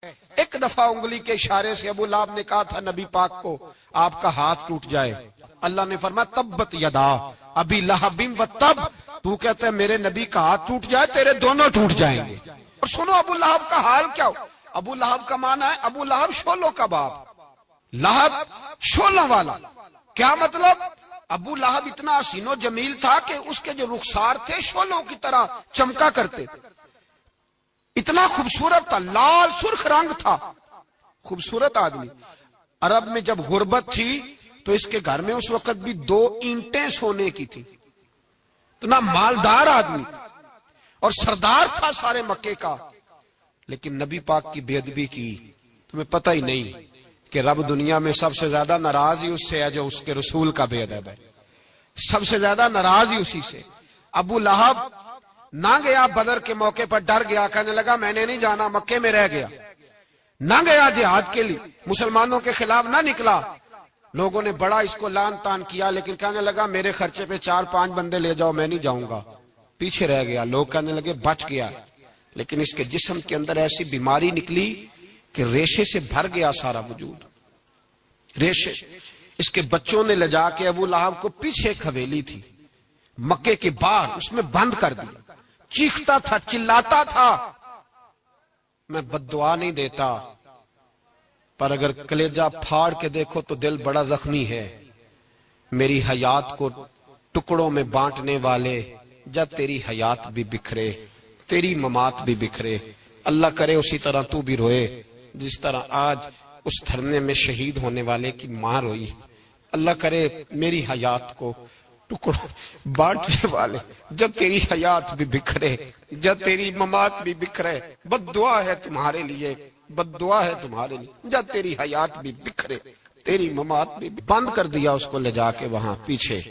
ایک دفعہ انگلی کے اشارے سے ابو لہب نے کہا تھا نبی پاک کو آپ کا ہاتھ ٹوٹ جائے، اللہ نے فرمایا تبت یدا ابی لہب و تب، تو کہتا ہے میرے نبی کا ہاتھ ٹوٹ جائے تیرے دونوں ٹوٹ جائیں گے۔ اور سنو ابو لہب کا حال کیا ہو۔ ابو لہب کا معنی ہے ابو لہب شولوں کا باپ، لہب شولوں والا۔ کیا مطلب؟ ابو لہب اتنا حسین و جمیل تھا کہ اس کے جو رخسار تھے شولوں کی طرح چمکا کرتے تھے، اتنا خوبصورت تھا، لال سرخ رنگ تھا، خوبصورت آدمی۔ عرب میں جب غربت تھی تو اس کے گھر میں اس وقت بھی 2 اینٹیں سونے کی تھی، اتنا مالدار آدمی اور سردار تھا سارے مکے کا، لیکن نبی پاک کی بے ادبی کی۔ تمہیں پتہ ہی نہیں کہ رب دنیا میں سب سے زیادہ ناراض ہی اس سے ہے جو اس کے رسول کا بے ادب ہے، سب سے زیادہ ناراض ہی اسی سے۔ ابو لہب نہ گیا بدر کے موقع پر، ڈر گیا، کہنے لگا میں نے نہیں جانا، مکے میں رہ گیا، نہ گیا جہاد کے لیے، مسلمانوں کے خلاف نہ نکلا۔ لوگوں نے بڑا اس کو لان تان کیا، لیکن کہنے لگا میرے خرچے پہ 4-5 بندے لے جاؤ، میں نہیں جاؤں گا، پیچھے رہ گیا۔ لوگ کہنے لگے بچ گیا، لیکن اس کے جسم کے اندر ایسی بیماری نکلی کہ ریشے سے بھر گیا سارا وجود، ریشے۔ اس کے بچوں نے لے جا کے ابو لہب کو پیچھے ایک حویلی تھی مکے کے باہر، اس میں بند کر دیا۔ چیختا تھا، چلاتا تھا، میں بد دعا نہیں دیتا، پر اگر کلیجہ پھاڑ کے دیکھو تو دل بڑا زخمی ہے۔ میری حیات کو ٹکڑوں میں بانٹنے والے، جب تیری حیات بھی بکھرے تیری ممات بھی بکھرے۔ اللہ کرے اسی طرح تو بھی روئے جس طرح آج اس دھرنے میں شہید ہونے والے کی ماں روئی۔ اللہ کرے میری حیات کو ٹکڑوں بانٹنے والے، جب تیری حیات بھی بکھرے جب تیری ممات بھی بکھرے۔ بد دعا ہے تمہارے لیے، بد دعا ہے تمہارے لیے، جب تیری حیات بھی بکھرے تیری ممات بھی۔ بند کر دیا اس کو لے جا کے وہاں پیچھے،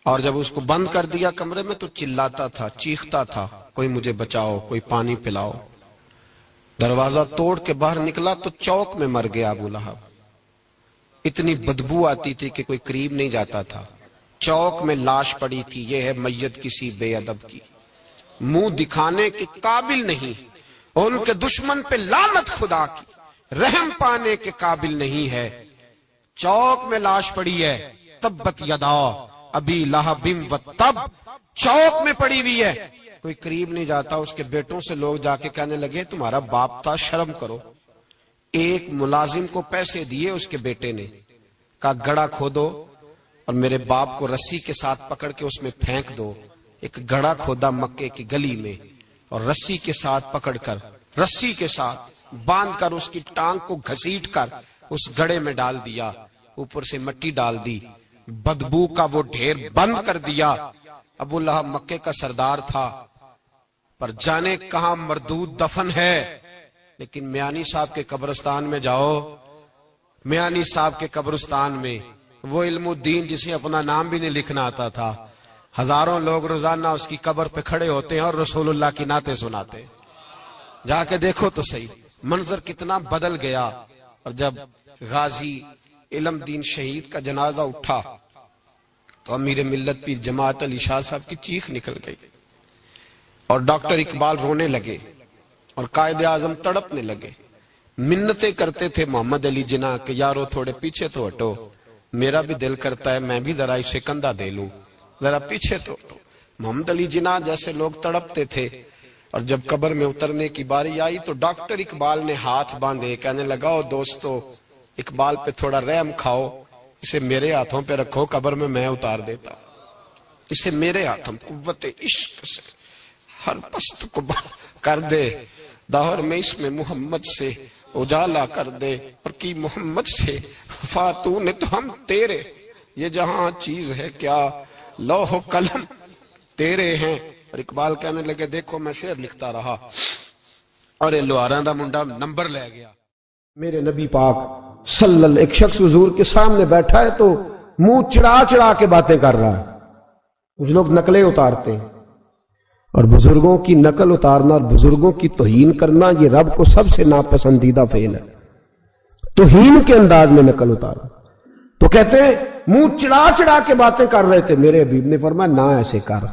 اور جب اس کو بند کر دیا کمرے میں تو چلاتا تھا، چیختا تھا، کوئی مجھے بچاؤ، کوئی پانی پلاؤ۔ دروازہ توڑ کے باہر نکلا تو چوک میں مر گیا ابو لہب۔ اتنی بدبو آتی تھی کہ کوئی قریب نہیں جاتا تھا۔ چوک میں لاش پڑی تھی، یہ ہے میت کسی بے ادب کی، منہ دکھانے کے قابل نہیں، اور ان کے دشمن پہ لعنت خدا کی، رحم پانے کے قابل نہیں ہے۔ چوک میں لاش پڑی ہے، تبت یدا ابی لہب و تب، چوک میں پڑی ہوئی ہے، کوئی قریب نہیں جاتا۔ اس کے بیٹوں سے لوگ جا کے کہنے لگے تمہارا باپ تھا، شرم کرو۔ ایک ملازم کو پیسے دیے اس کے بیٹے نے، کہا گڑھا کھودو اور میرے باپ کو رسی کے ساتھ پکڑ کے اس میں پھینک دو۔ ایک گڑھا کھودا مکے کی گلی میں، اور رسی کے ساتھ پکڑ کر، رسی کے ساتھ باندھ کر اس کی ٹانگ کو گھسیٹ کر اس گڑھے میں ڈال دیا، اوپر سے مٹی ڈال دی، بدبو کا وہ ڈھیر بند کر دیا۔ ابو لہب مکے کا سردار تھا، پر جانے کہاں مردود دفن ہے۔ لیکن میانی صاحب کے قبرستان میں جاؤ، میانی صاحب کے قبرستان میں وہ علم الدین جسے اپنا نام بھی نہیں لکھنا آتا تھا، ہزاروں لوگ روزانہ اس کی قبر پہ کھڑے ہوتے ہیں اور رسول اللہ کی نعتیں سناتے ہیں۔ جا کے دیکھو تو صحیح، منظر کتنا بدل گیا۔ اور جب غازی علم دین شہید کا جنازہ اٹھا تو امیر ملت پیر جماعت علی شاہ صاحب کی چیخ نکل گئی، اور ڈاکٹر اقبال رونے لگے، اور قائد اعظم تڑپنے لگے، منتیں کرتے تھے محمد علی جناح کہ یارو تھوڑے پیچھے تو ہٹو، میرا بھی دل کرتا ہے میں بھی ذرا اسے کندھا دے لوں، ذرا پیچھے تو ہٹو۔ محمد علی جناح جیسے لوگ تڑپتے تھے، اور جب قبر میں اترنے کی باری آئی تو ڈاکٹر اقبال نے ہاتھ باندھے، کہنے لگا او دوستو اقبال پہ تھوڑا رحم کھاؤ، اسے میرے ہاتھوں پہ رکھو، قبر میں اتار دیتا، اسے میرے ہاتھوں، قوت عشق سے ہر پست کو کر دے، دہر میں اس میں محمد سے اجالا کر دے، اور کی محمد سے فاتو نے تو ہم تیرے، یہ جہاں چیز ہے کیا لوح و قلم تیرے ہیں۔ اور اقبال کہنے لگے دیکھو میں شعر لکھتا رہا، اور یہ لوہاراں دا منڈا نمبر لے گیا۔ میرے نبی پاک صلی اللہ، ایک شخص حضور کے سامنے بیٹھا ہے تو منہ چڑھا چڑھا کے باتیں کر رہا ہے۔ کچھ لوگ نقلیں اتارتے ہیں، اور بزرگوں کی نقل اتارنا اور بزرگوں کی توہین کرنا یہ رب کو سب سے ناپسندیدہ فعل ہے۔ توہین کے انداز میں نقل اتارا تو کہتے ہیں منہ چڑھا چڑھا کے باتیں کر رہے تھے، میرے حبیب نے فرمایا نہ ایسے کر،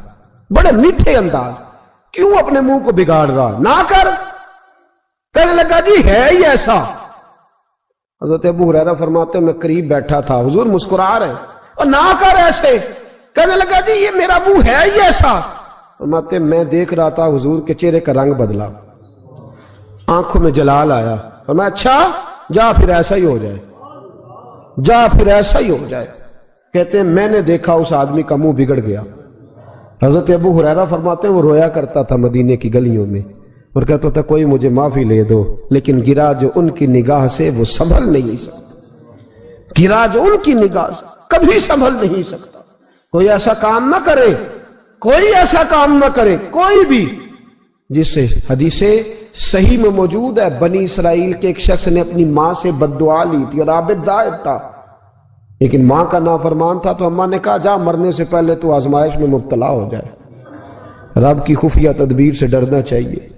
بڑے میٹھے انداز، کیوں اپنے منہ کو بگاڑ رہا، نہ کر۔ کہنے لگا جی ہے ہی ایسا. حضرت ابو ہریرہ فرماتے میں قریب بیٹھا تھا، حضور مسکرا رہے ہیں، اور نہ کر ایسے. کہنے لگا جی یہ میرا منہ ہے ہی ایسا. فرماتے میں دیکھ رہا تھا حضور کے چہرے کا رنگ بدلا، آنکھوں میں جلال آیا. فرمایا اچھا جا پھر ایسا ہی ہو جائے، جا پھر ایسا ہی ہو جائے. کہتے ہیں میں نے دیکھا اس آدمی کا منہ بگڑ گیا. حضرت ابو ہریرہ فرماتے ہیں وہ رویا کرتا تھا مدینے کی گلیوں میں اور کہتا تھا کوئی مجھے معافی لے دو، لیکن گرا جو ان کی نگاہ سے وہ سنبھل نہیں سکتا. گرا جو ان کی نگاہ سے کبھی سنبھل نہیں سکتا. کوئی ایسا کام نہ کرے، کوئی ایسا کام نہ کرے کوئی بھی جس سے حدیث صحیح میں موجود ہے بنی اسرائیل کے ایک شخص نے اپنی ماں سے بد دعا لی تھی اور عابد زاہد تھا، لیکن ماں کا نافرمان تھا تو اماں نے کہا جا مرنے سے پہلے تو آزمائش میں مبتلا ہو جائے. رب کی خفیہ تدبیر سے ڈرنا چاہیے.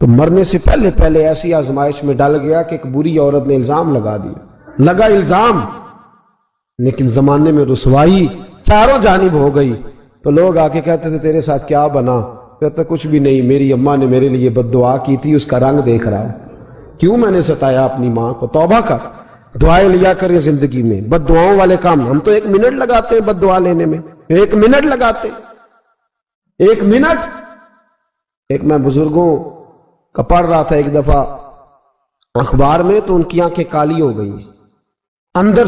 تو مرنے سے پہلے ایسی آزمائش میں ڈال گیا کہ ایک بری عورت نے الزام لگا دیا. لگا الزام لیکن زمانے میں رسوائی چاروں جانب ہو گئی. تو لوگ آ کے کہتے تھے تیرے ساتھ کیا بنا؟ کہتا کچھ بھی نہیں، میری اماں نے میرے لیے بد دعا کی تھی، اس کا رنگ دیکھ رہا ہوں. کیوں میں نے ستایا اپنی ماں کو؟ توبہ کر، دعائیں لیا کریں زندگی میں. بد دعاؤں والے کام ہم تو 1 منٹ لگاتے ہیں بد دعا لینے میں، 1 منٹ لگاتے، 1 منٹ. ایک میں بزرگوں کا پڑھ رہا تھا ایک دفعہ اخبار میں، تو ان کی آنکھیں کالی ہو گئی، اندر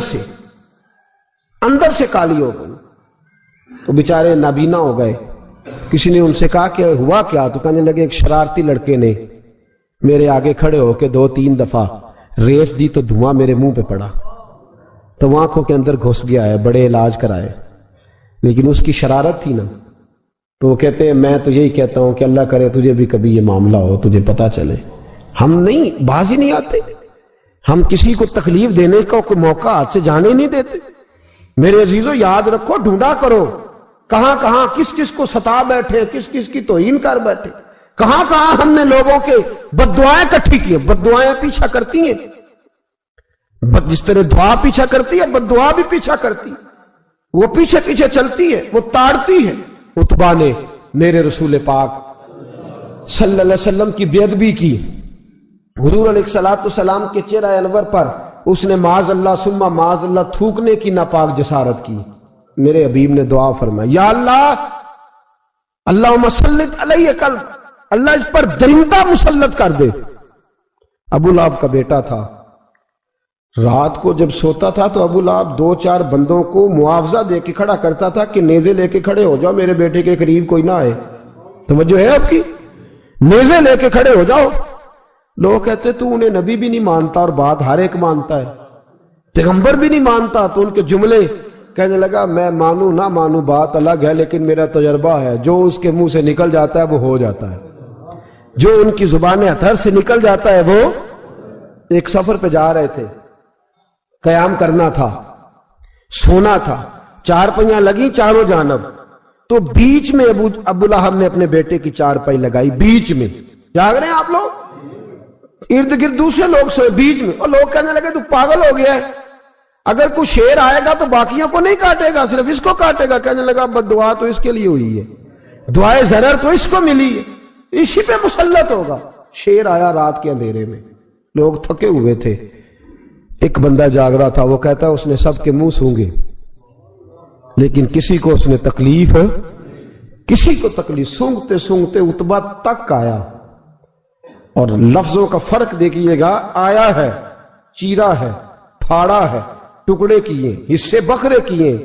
سے کالی ہو گئی، تو بیچارے نابینا ہو گئے. کسی نے ان سے کہا کہ ہوا کیا؟ تو کہنے لگے ایک شرارتی لڑکے نے میرے آگے کھڑے ہو کے 2-3 دفعہ ریس دی تو دھواں میرے منہ پہ پڑا، تو وہ آنکھوں کے اندر گھس گیا ہے، بڑے علاج کرائے، لیکن اس کی شرارت تھی نا. تو وہ کہتے ہیں میں تو یہی کہتا ہوں کہ اللہ کرے تجھے بھی کبھی یہ معاملہ ہو، تجھے پتا چلے. ہم نہیں باز ہی نہیں آتے، ہم کسی کو تکلیف دینے کا کوئی موقع ہاتھ سے جانے نہیں دیتے. میرے عزیزو یاد رکھو، ڈھونڈا کرو کہاں کہاں کس کس کو ستا بیٹھے، کس کس کی توہین کر بیٹھے، کہاں کہاں ہم نے لوگوں کے بد دعائیں اکٹھی کی. بد دعائیں پیچھا کرتی ہیں، جس طرح دعا پیچھا کرتی ہے بد دعا بھی پیچھا کرتی ہے. وہ پیچھے پیچھے چلتی ہے، وہ تاڑتی ہے. عتبہ نے میرے رسول پاک صلی اللہ علیہ وسلم کی بے ادبی کی. حضور علیہ السلام کے چہرہ انور پر اس نے معاذ اللہ ثم معاذ اللہ تھوکنے کی ناپاک جسارت کی. میرے حبیب نے دعا فرمائی یا اللہ اللہم سلط علیہ کلب، اللہ اس پر درندہ مسلط کر دے. ابو لہب کا بیٹا تھا، رات کو جب سوتا تھا تو ابو لہب 2-4 بندوں کو معاوضہ دے کے کھڑا کرتا تھا کہ نیزے لے کے کھڑے ہو جاؤ، میرے بیٹے کے قریب کوئی نہ آئے. توجہ ہے آپ کی؟ نیزے لے کے کھڑے ہو جاؤ. لوگ کہتے تو انہیں نبی بھی نہیں مانتا اور بات ہر ایک مانتا ہے، پیغمبر بھی نہیں مانتا. تو ان کے جملے کہنے لگا میں مانوں نہ مانوں بات الگ ہے، لیکن میرا تجربہ ہے جو اس کے منہ سے نکل جاتا ہے وہ ہو جاتا ہے، جو ان کی زبان اطہر سے نکل جاتا ہے وہ. ایک سفر پہ جا رہے تھے، قیام کرنا تھا، سونا تھا، 4 پہیاں لگی چاروں جانب. تو بیچ میں ابو لہب نے اپنے بیٹے کی 4 پائی لگائی، بیچ میں. جاگ رہے ہیں آپ لوگ؟ ارد گرد دوسرے لوگ سوئے بیچ میں، اور لوگ کہنے لگے تو پاگل ہو گیا ہے، اگر کوئی شیر آئے گا تو باقیوں کو نہیں کاٹے گا، صرف اس کو کاٹے گا. کہنے لگا بد دعا تو اس کے لیے ہوئی ہے، دعائے ضرر تو اس کو ملی ہے، اسی پہ مسلط ہوگا. شیر آیا رات کے اندھیرے میں، لوگ تھکے ہوئے تھے، ایک بندہ جاگ رہا تھا. وہ کہتا ہے اس نے سب کے منہ سونگے لیکن کسی کو اس نے تکلیف، کسی کو تکلیف. سونگتے سونگتے عتبہ تک آیا، اور لفظوں کا فرق دیکھیے گا، آیا ہے، چیرا ہے، پھاڑا ہے، ٹکڑے کیے، حصے بکھرے کیے،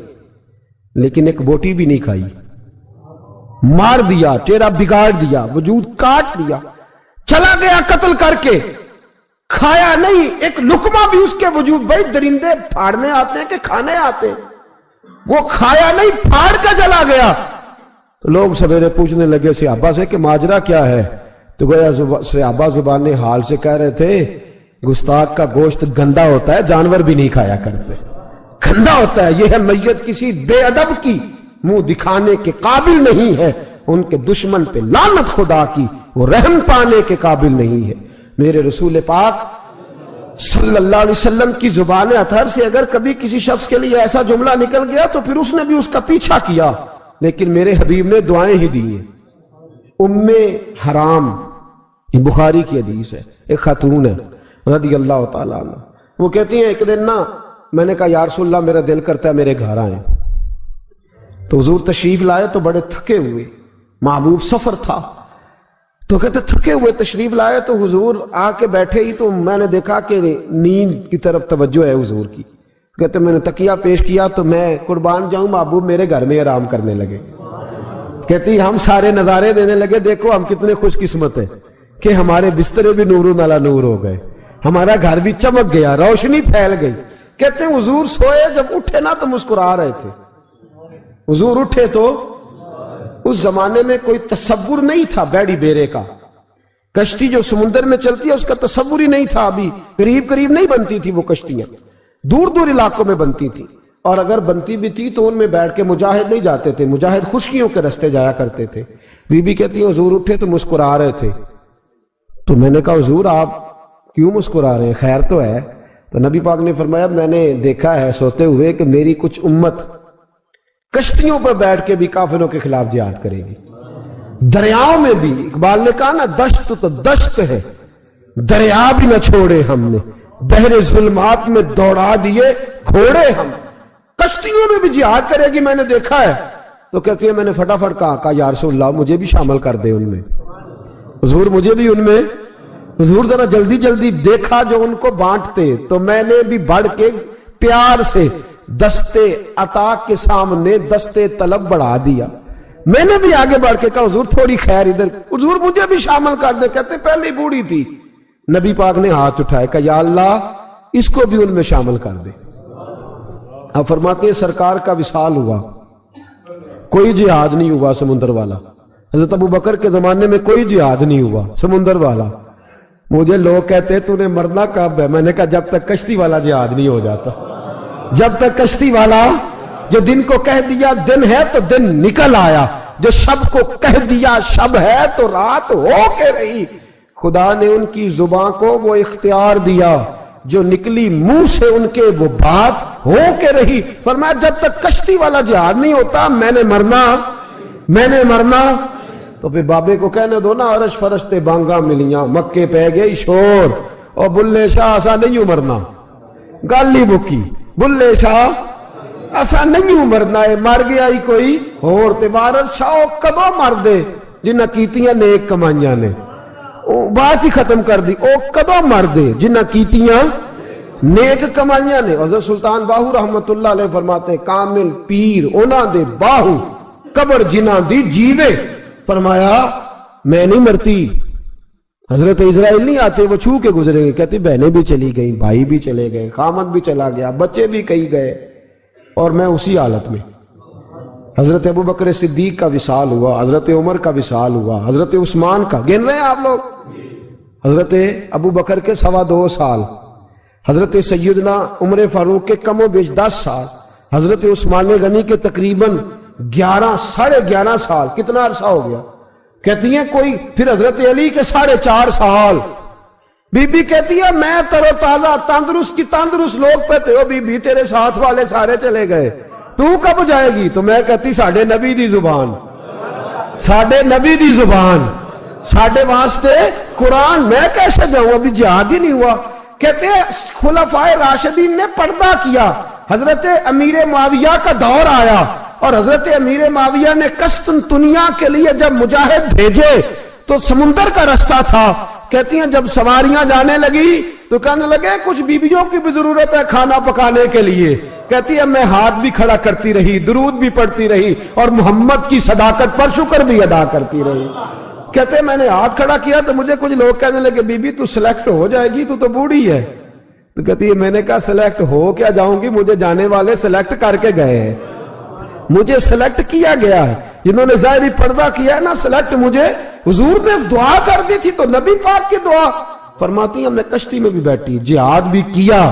لیکن ایک بوٹی بھی نہیں کھائی. مار دیا، چہرہ بگاڑ دیا، وجود کاٹ دیا، چلا گیا قتل کر کے، کھایا نہیں ایک لقمہ بھی اس کے وجود. بھائی درندے پھاڑنے آتے ہیں کہ کھانے آتے ہیں؟ وہ کھایا نہیں، پھاڑ کا جلا گیا. تو لوگ سویرے پوچھنے لگے صحابہ سے کہ ماجرا کیا ہے؟ تو گویا صحابہ زبان حال سے کہہ رہے تھے گستاخ کا گوشت گندا ہوتا ہے، جانور بھی نہیں کھایا کرتے، گندا ہوتا ہے. یہ ہے میت کسی بے ادب کی، منہ دکھانے کے قابل نہیں ہے. ان کے دشمن پہ لعنت خدا کی، وہ رحم پانے کے قابل نہیں ہے. میرے رسول پاک صلی اللہ علیہ وسلم کی زبان اطہر سے اگر کبھی کسی شخص کے لیے ایسا جملہ نکل گیا تو پھر اس نے بھی اس کا پیچھا کیا، لیکن میرے حبیب نے دعائیں ہی دی ہیں. ام حرام یہ بخاری کی حدیث ہے. ایک خاتون ہے رضی اللہ تعالیٰ عنہ، وہ کہتی ہیں ایک دن نا میں نے کہا یا رسول اللہ میرا دل کرتا ہے میرے گھر آئیں. تو حضور تشریف لائے تو بڑے تھکے ہوئے، محبوب سفر تھا، تو کہتے تھکے ہوئے تشریف لائے تو حضور آ کے بیٹھے ہی تو میں نے دیکھا کہ نیند کی طرف توجہ ہے حضور کی. کہتے میں نے تکیہ پیش کیا تو میں قربان جاؤں محبوب میرے گھر میں آرام کرنے لگے. کہتی ہم سارے نظارے دینے لگے، دیکھو ہم کتنے خوش قسمت ہیں کہ ہمارے بسترے بھی نور نالا نور ہو گئے، ہمارا گھر بھی چمک گیا، روشنی پھیل گئی. کہتے ہیں حضور سوئے، جب اٹھے نا تو مسکرا رہے تھے. حضور اٹھے تو اس زمانے میں کوئی تصور نہیں تھا بیڑی بیرے کا. کشتی جو سمندر میں چلتی ہے اس کا تصور ہی نہیں تھا، ابھی قریب قریب نہیں بنتی تھی وہ کشتیاں، دور دور علاقوں میں بنتی تھی. اور اگر بنتی بھی تھی تو ان میں بیٹھ کے مجاہد نہیں جاتے تھے، مجاہد خشکیوں کے رستے جایا کرتے تھے. بی بی کہتی ہیں حضور اٹھے تو مسکرا رہے تھے. تو میں نے کہا حضور آپ کیوں مسکرا رہے ہیں، خیر تو ہے؟ تو نبی پاک نے فرمایا میں نے دیکھا ہے سوتے ہوئے کہ میری کچھ امت کشتیوں پر بیٹھ کے بھی کافروں کے خلاف جہاد کرے گی، دریاؤں میں بھی. اقبال نے کہا نا دشت تو دشت ہے، دریا بھی نہ چھوڑے ہم نے، بحر ظلمات میں دوڑا دیے گھوڑے ہم. کشتیوں میں بھی جہاد کرے گی، میں نے دیکھا ہے. تو کہتی ہے میں نے فٹافٹ کہا یا رسول اللہ مجھے بھی شامل کر دے ان میں. حضور مجھے بھی ان میں. حضور ذرا جلدی جلدی دیکھا جو ان کو بانٹتے، تو میں نے بھی بڑھ کے پیار سے دستے عطا کے سامنے دستے طلب بڑھا دیا. میں نے بھی آگے بڑھ کے کہا حضور تھوڑی خیر ادھر، حضور مجھے بھی شامل کر دے. کہتے پہلے بوڑھی تھی. نبی پاک نے ہاتھ اٹھائے کہ یا اللہ اس کو بھی ان میں شامل کر دے. اب فرماتے ہیں سرکار کا وصال ہوا، کوئی جہاد نہیں ہوا سمندر والا. حضرت ابو بکر کے زمانے میں کوئی جہاد نہیں ہوا سمندر والا. مجھے لوگ کہتے تو نے مرنا کب ہے؟ میں نے کہا جب تک کشتی والا جہاد نہیں ہو جاتا. جب تک کشتی والا، جو دن کو کہہ دیا دن ہے تو دن نکل آیا، جو شب کو کہہ دیا شب ہے تو رات ہو کے رہی. خدا نے ان کی زبان کو وہ اختیار دیا، جو نکلی منہ سے ان کے وہ بات ہو کے رہی. فرمایا جب تک کشتی والا جہاد نہیں ہوتا میں نے مرنا. تو پھر بابے کو کہنے دو نا عرش فرشتے بانگا ملیاں، مکے پہ گئی شور، اور بلے شاہ ایسا نہیں مرنا. گالی بکی بلے شاہ ایسا نہیں مرنا ہے، مر گیا ہی کوئی اور تے بارت شاہ کدو مر دے جنہ کیتیاں نیک کمائیاں نے. بات ہی ختم کر دی، او کدو مر دے جنہ کیتیاں نیک کمائیاں نے. حضرت سلطان باہو رحمت اللہ علیہ فرماتے ہیں کامل پیر اونا دے باہو قبر جنہ دی جیوے. فرمایا میں نہیں مرتی. حضرت اسرائیل نہیں آتے وہ چھو کے گزرے گئے، کہتے بہنیں بھی چلی گئیں، بھائی بھی چلے گئے، خامد بھی چلا گیا، بچے بھی کئی گئے، اور میں اسی حالت میں. حضرت ابو بکر صدیق کا وصال ہوا، حضرت عمر کا وصال ہوا، حضرت عثمان کا گن رہے ہیں آپ لوگ. حضرت ابو بکر کے 2.25 سال، حضرت سیدنا عمر فاروق کے کم و بیش 10 سال، حضرت عثمان غنی کے تقریباً 11 سال. کتنا عرصہ ہو گیا؟ کہتی ہیں کوئی. پھر حضرت علی کے 4.5 سال. بی بی کہتی ہے میں ترو تازہ تندرست کی تندرست لوگ پہتے ہو، بی بی تیرے ساتھ والے سارے چلے گئے، تو کب جائے گی؟ تو میں کہتی ساڑھے نبی دی زبان، ساڑھے نبی دی زبان، ساڑھے واسطے قرآن، میں کیسے جاؤں؟ ابھی جہاد ہی نہیں ہوا. کہتے ہیں خلفائے راشدین نے پردہ کیا. حضرت امیر معاویہ کا دور آیا اور حضرت امیر معاویہ نے قسطنطنیہ کے لیے جب مجاہد بھیجے تو سمندر کا رستہ تھا. کہتی ہیں جب سواریاں جانے لگی تو کہنے لگے کچھ بیویوں کی بھی ضرورت ہے کھانا پکانے کے لیے. کہتی ہے میں ہاتھ بھی کھڑا کرتی رہی، درود بھی پڑھتی رہی، اور محمد کی صداقت پر شکر بھی ادا کرتی رہی. کہتے ہیں میں نے ہاتھ کھڑا کیا تو مجھے کچھ لوگ کہنے لگے بی بی تو سلیکٹ ہو جائے گی، تو بوڑھی ہے. تو کہتی ہے میں نے کہا سلیکٹ ہو کیا جاؤں گی، مجھے جانے والے سلیکٹ کر کے گئے ہیں، مجھے سلیکٹ کیا گیا ہے. جنہوں نے ظاہری پردہ کیا ہے نا سلیکٹ مجھے. حضور نے دعا کر دی تھی تو نبی پاک کی دعا. فرماتی ہیں میں کشتی میں بھی بیٹھی، جہاد بھی کیا،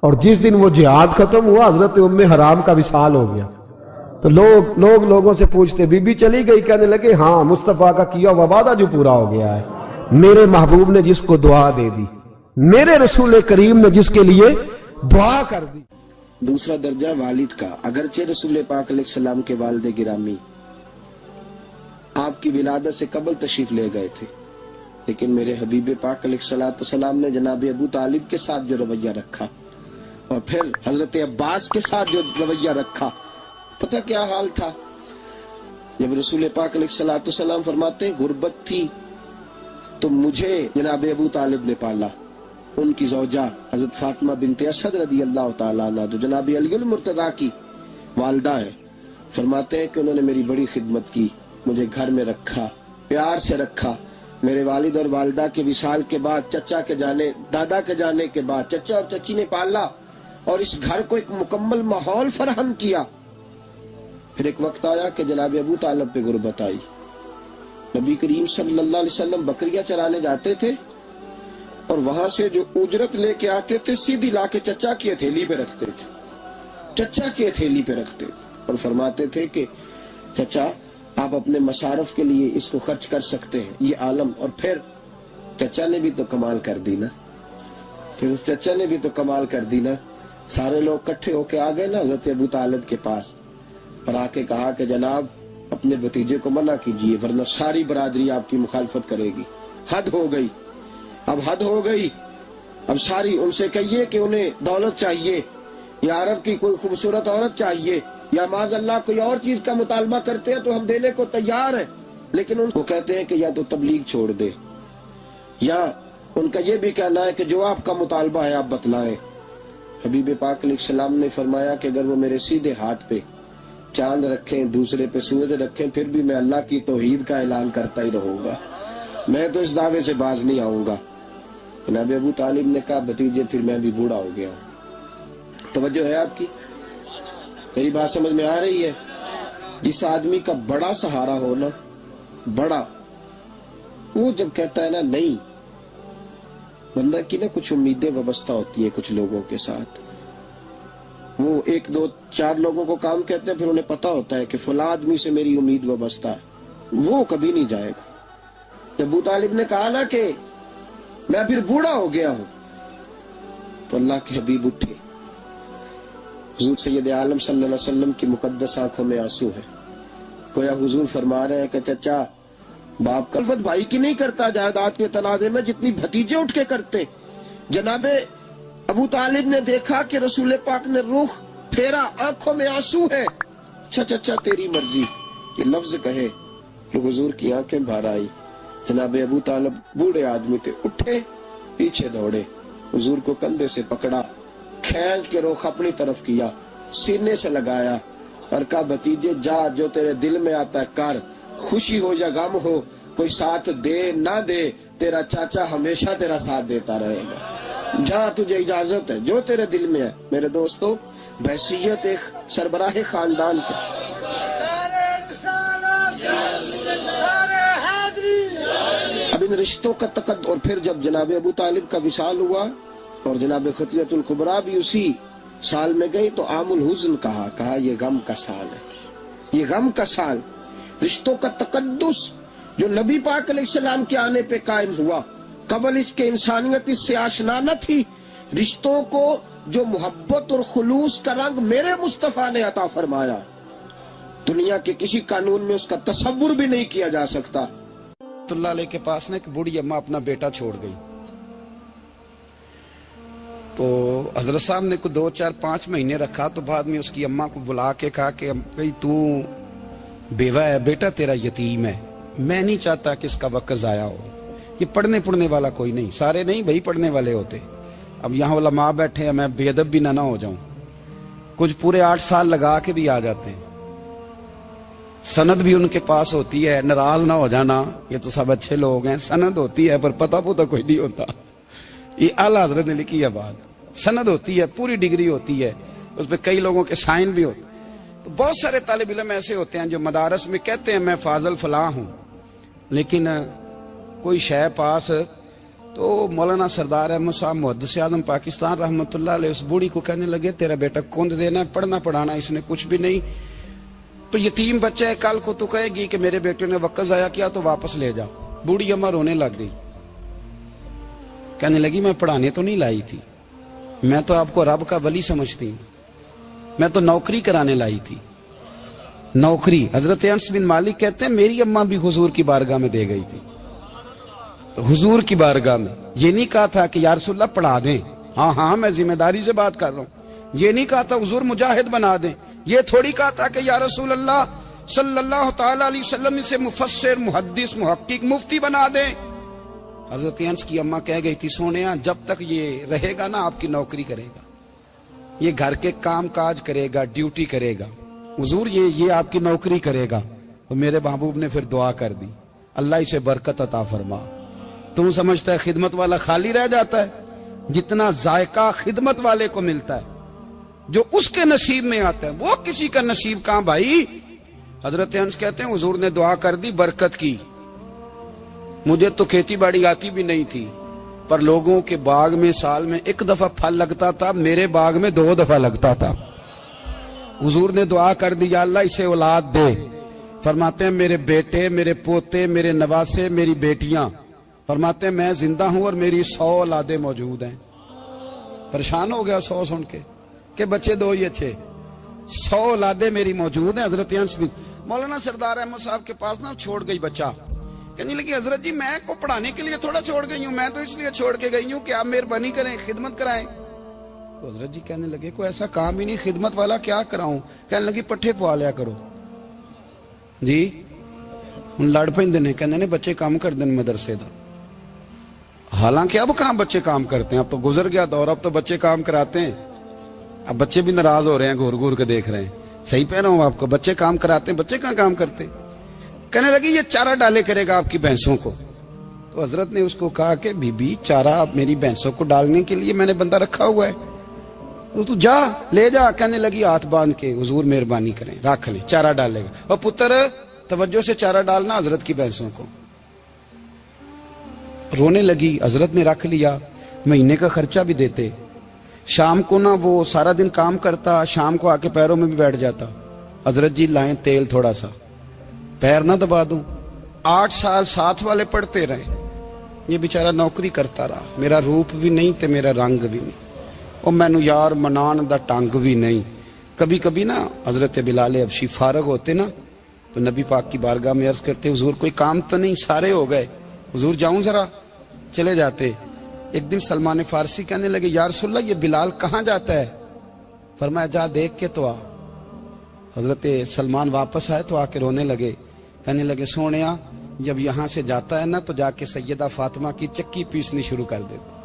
اور جس دن وہ جہاد ختم ہوا حضرت ام حرام کا وصال ہو گیا. تو لوگوں سے پوچھتے بی بی چلی گئی؟ کہنے لگے ہاں مصطفیٰ کا کیا ہوا وعدہ جو پورا ہو گیا ہے. میرے محبوب نے جس کو دعا دے دی، میرے رسول کریم نے جس کے لیے دعا کر دی. دوسرا درجہ والد کا. اگرچہ رسول پاک علیہ السلام کے والد گرامی آپ کی ولادت سے قبل تشریف لے گئے تھے، لیکن میرے حبیب پاک علیہ الصلوۃ والسلام نے جناب ابو طالب کے ساتھ جو رویہ رکھا اور پھر حضرت عباس کے ساتھ جو رویہ رکھا، پتہ کیا حال تھا؟ جب رسول پاک علیہ الصلوۃ والسلام فرماتے ہیں غربت تھی تو مجھے جناب ابو طالب نے پالا، ان کی زوجہ حضرت فاطمہ بنت اسد رضی اللہ تعالیٰ عنہ جو جناب علی المرتضیٰ کی والدہ ہیں، فرماتے ہیں کہ انہوں نے میری بڑی خدمت کی، مجھے گھر میں رکھا، پیار سے رکھا۔ میرے والد اور والدہ کے وصال کے بعد، چچا کے جانے، دادا کے جانے کے بعد چچا اور چچی نے پالا اور اس گھر کو ایک مکمل ماحول فراہم کیا۔ پھر ایک وقت آیا کہ جناب ابو طالب پہ غربت آئی۔ نبی کریم صلی اللہ علیہ وسلم بکریاں چرانے جاتے تھے اور وہاں سے جو اجرت لے کے آتے تھے سیدھی لا کے چچا کی ہتھیلی پہ رکھتے تھے، چچا کی ہتھیلی پہ رکھتے اور فرماتے تھے کہ چچا آپ اپنے مصارف کے لیے اس کو خرچ کر سکتے ہیں، یہ عالم۔ اور پھر چچا نے بھی تو کمال کر دی نا، پھر اس چچا نے بھی تو کمال کر دی نا۔ سارے لوگ کٹھے ہو کے آ گئے نا حضرت ابو طالب کے پاس اور آ کے کہا کہ جناب اپنے بھتیجے کو منع کیجئے ورنہ ساری برادری آپ کی مخالفت کرے گی۔ حد ہو گئی، اب حد ہو گئی، اب ساری ان سے کہیے کہ انہیں دولت چاہیے یا عرب کی کوئی خوبصورت عورت چاہیے یا معاذ اللہ کوئی اور چیز کا مطالبہ کرتے ہیں تو ہم دینے کو تیار ہیں، لیکن ان کو کہتے ہیں کہ یا تو تبلیغ چھوڑ دے، یا ان کا یہ بھی کہنا ہے کہ جو آپ کا مطالبہ ہے آپ بتلائیں۔ حبیب پاک علیہ السلام نے فرمایا کہ اگر وہ میرے سیدھے ہاتھ پہ چاند رکھیں، دوسرے پہ سورج رکھیں، پھر بھی میں اللہ کی توحید کا اعلان کرتا ہی رہوں گا، میں تو اس دعوے سے باز نہیں آؤں گا۔ جناب ابو طالب نے کہا بھتیجے پھر میں بھی بوڑھا ہو گیا ہوں۔ توجہ ہے آپ کی؟ میری بات سمجھ میں آ رہی ہے؟ جس آدمی کا بڑا سہارا ہو نا، بڑا، وہ جب کہتا ہے نا نہیں، بندہ کی نا کچھ امیدیں وابستہ ہوتی ہیں کچھ لوگوں کے ساتھ، وہ ایک دو چار لوگوں کو کام کہتے ہیں پھر انہیں پتا ہوتا ہے کہ فلاں آدمی سے میری امید وابستہ ہے، وہ کبھی نہیں جائے گا۔ جب ابو طالب نے کہا نا کہ میں پھر بوڑھا ہو گیا ہوں، تو اللہ کے حبیب اٹھے، حضور سید عالم صلی اللہ علیہ وسلم کی مقدس آنکھوں میں آنسو ہے، گویا حضور فرما رہے ہیں کہ چچا باپ کا الفت بھائی کی نہیں کرتا جائیداد کے تنازع میں جتنی بھتیجے اٹھ کے کرتے۔ جناب ابو طالب نے دیکھا کہ رسول پاک نے رخ پھیرا، آنکھوں میں آنسو ہے، اچھا چچا تیری مرضی، یہ لفظ کہے تو حضور کی آنکھیں بھر آئی۔ جناب ابو طالب بوڑھے آدمی تھے، اٹھے پیچھے دوڑے، حضور کو کندھے سے پکڑا، کھینچ کے رخ اپنی طرف کیا، سینے سے لگایا اور کہا بھتیجے جا، جو تیرے دل میں آتا ہے کر، خوشی ہو یا غم ہو، کوئی ساتھ دے نہ دے، تیرا چاچا ہمیشہ تیرا ساتھ دیتا رہے گا، جا تجھے اجازت ہے، جو تیرے دل میں ہے۔ میرے دوستو، بحیثیت ایک سربراہ خاندان کے اب ان رشتوں کا تقدس، اور پھر جب جناب ابو طالب کا وصال ہوا اور جناب خطیۃ الکبریٰ بھی اسی سال میں گئی تو عام الحزن کہا یہ غم کا سال ہے، یہ غم کا سال۔ رشتوں کا تقدس جو نبی پاک علیہ السلام کے آنے پہ قائم ہوا، قبل اس کے انسانیت اس سے آشنا نہ تھی۔ رشتوں کو جو محبت اور خلوص کا رنگ میرے مصطفیٰ نے عطا فرمایا، دنیا کے کسی قانون میں اس کا تصور بھی نہیں کیا جا سکتا۔ اللہ علیہ کے پاس نے ایک بوڑھی اماں اپنا بیٹا چھوڑ گئی، تو حضرت صاحب نے کوئی 2 4 5 مہینے رکھا، تو بعد میں اس کی اماں کو بلا کے کہا کہ تو بیوہ ہے، بیٹا تیرا یتیم ہے، میں نہیں چاہتا کہ اس کا وقت ضائع ہو، یہ پڑھنے والا کوئی نہیں، سارے نہیں بھائی پڑھنے والے ہوتے، اب یہاں علماء بیٹھے ہیں، میں بے ادب بھی نہ ہو جاؤں، کچھ پورے 8 سال لگا کے بھی آ جاتے ہیں، سند بھی ان کے پاس ہوتی ہے، ناراض نہ ہو جانا، یہ تو سب اچھے لوگ ہیں، سند ہوتی ہے پر پتہ کوئی نہیں ہوتا، یہ اعلیٰ حضرت نے لکھی ہے بات، سند ہوتی ہے، پوری ڈگری ہوتی ہے، اس پہ کئی لوگوں کے سائن بھی ہوتے ہیں۔ تو بہت سارے طالب علم ایسے ہوتے ہیں جو مدارس میں کہتے ہیں میں فاضل فلاں ہوں، لیکن کوئی شے پاس، تو مولانا سردار احمد صاحب محدث اعظم پاکستان رحمۃ اللہ علیہ اس بوڑھی کو کہنے لگے تیرا بیٹا کون دینا ہے، پڑھنا پڑھانا اس نے کچھ بھی نہیں، تو یتیم بچہ ہے، کل کو تو کہے گی کہ میرے بیٹے نے وقت ضائع کیا تو واپس لے جاؤ۔ بوڑھی اماں رونے لگ گئی، کہنے لگی میں پڑھانے تو نہیں لائی تھی، میں تو آپ کو رب کا ولی سمجھتی ہوں، میں تو نوکری کرانے لائی تھی، نوکری۔ حضرت انس بن مالک کہتے ہیں میری اماں بھی حضور کی بارگاہ میں دے گئی تھی، حضور کی بارگاہ میں یہ نہیں کہا تھا کہ یا رسول اللہ پڑھا دیں، ہاں میں ذمہ داری سے بات کر رہا ہوں، یہ نہیں کہا تھا حضور مجاہد بنا دیں، یہ تھوڑی کہا تھا کہ یا رسول اللہ صلی اللہ تعالی علیہ وسلم سے مفسر، محدث، محقق، مفتی بنا دیں۔ حضرت انس کی اماں کہہ گئی تھی سونیا جب تک یہ رہے گا نا آپ کی نوکری کرے گا، یہ گھر کے کام کاج کرے گا، ڈیوٹی کرے گا، حضور یہ آپ کی نوکری کرے گا۔ تو میرے محبوب نے پھر دعا کر دی، اللہ اسے برکت عطا فرما۔ تم سمجھتا ہے خدمت والا خالی رہ جاتا ہے؟ جتنا ذائقہ خدمت والے کو ملتا ہے، جو اس کے نصیب میں آتا ہے، وہ کسی کا نصیب کہاں بھائی۔ حضرت انس کہتے ہیں حضور نے دعا کر دی، برکت کی۔ مجھے تو کھیتی باڑی آتی بھی نہیں تھی، پر لوگوں کے باغ میں سال میں ایک دفعہ پھل لگتا تھا، میرے باغ میں 2 دفعہ لگتا تھا۔ حضور نے دعا کر دی یا اللہ اسے اولاد دے۔ فرماتے ہیں میرے بیٹے، میرے پوتے، میرے نواسے، میری بیٹیاں، فرماتے ہیں میں زندہ ہوں اور میری 100 اولادیں موجود ہیں۔ پریشان ہو گیا 100 سن کے کہ بچے 2 ہی اچھے، 100 اولادیں میری موجود ہیں۔ حضرت انس بھی مولانا سردار احمد صاحب کے پاس نا چھوڑ گئی بچہ، کہنے لگی حضرت جی میں کو پڑھانے کے لیے تھوڑا چھوڑ گئی ہوں، میں تو اس لیے چھوڑ کے گئی ہوں کہ آپ مہربانی کریں خدمت کرائیں۔ تو حضرت جی کہنے لگے کوئی ایسا کام ہی نہیں، خدمت والا کیا کراؤں؟ کہنے لگی پٹھے پوا لیا کرو جی۔ ان لڑ پیندے نے کہنے نے بچے کام کر دیں مدرسے دا، حالانکہ اب کہاں بچے کام کرتے ہیں، اب تو گزر گیا دور، اب تو بچے کام کراتے ہیں۔ اب بچے بھی ناراض ہو رہے ہیں، گور گور کے دیکھ رہے ہیں، صحیح پہ رہا ہوں آپ کو، بچے کام کراتے ہیں، بچے کہاں کام کرتے۔ کہنے لگی یہ چارہ ڈالے کرے گا آپ کی بھینسوں کو۔ تو حضرت نے اس کو کہا کہ بی بی چارہ میری بھینسوں کو ڈالنے کے لیے میں نے بندہ رکھا ہوا ہے، تو جا لے جا۔ کہنے لگی ہاتھ باندھ کے حضور مہربانی کریں رکھ لیں، چارہ ڈالے گا۔ اور پتر توجہ سے چارہ ڈالنا حضرت کی بھینسوں کو۔ رونے لگی، حضرت نے رکھ لیا، مہینے کا خرچہ بھی دیتے۔ شام کو نا وہ سارا دن کام کرتا، شام کو آ کے پیروں میں بھی بیٹھ جاتا، حضرت جی لائیں تیل تھوڑا سا، پیر نہ دبا دوں۔ 8 سال ساتھ والے پڑھتے رہے، یہ بیچارہ نوکری کرتا رہا، میرا روپ بھی نہیں تے میرا رنگ بھی نہیں، اور مینو یار منان دا ٹنگ بھی نہیں۔ کبھی کبھی نا حضرت بلال حبشی فارغ ہوتے نا تو نبی پاک کی بارگاہ میں عرض کرتے حضور کوئی کام تو نہیں، سارے ہو گئے، حضور جاؤں ذرا، چلے جاتے۔ ایک دن سلمان فارسی کہنے لگے یا رسول اللہ یہ بلال کہاں جاتا ہے؟ فرمایا جا دیکھ کے تو آ۔ حضرت سلمان واپس آئے تو آ کے رونے لگے، کہنے لگے سونیا جب یہاں سے جاتا ہے نا تو جا کے سیدہ فاطمہ کی چکی پیسنی شروع کر دیتا،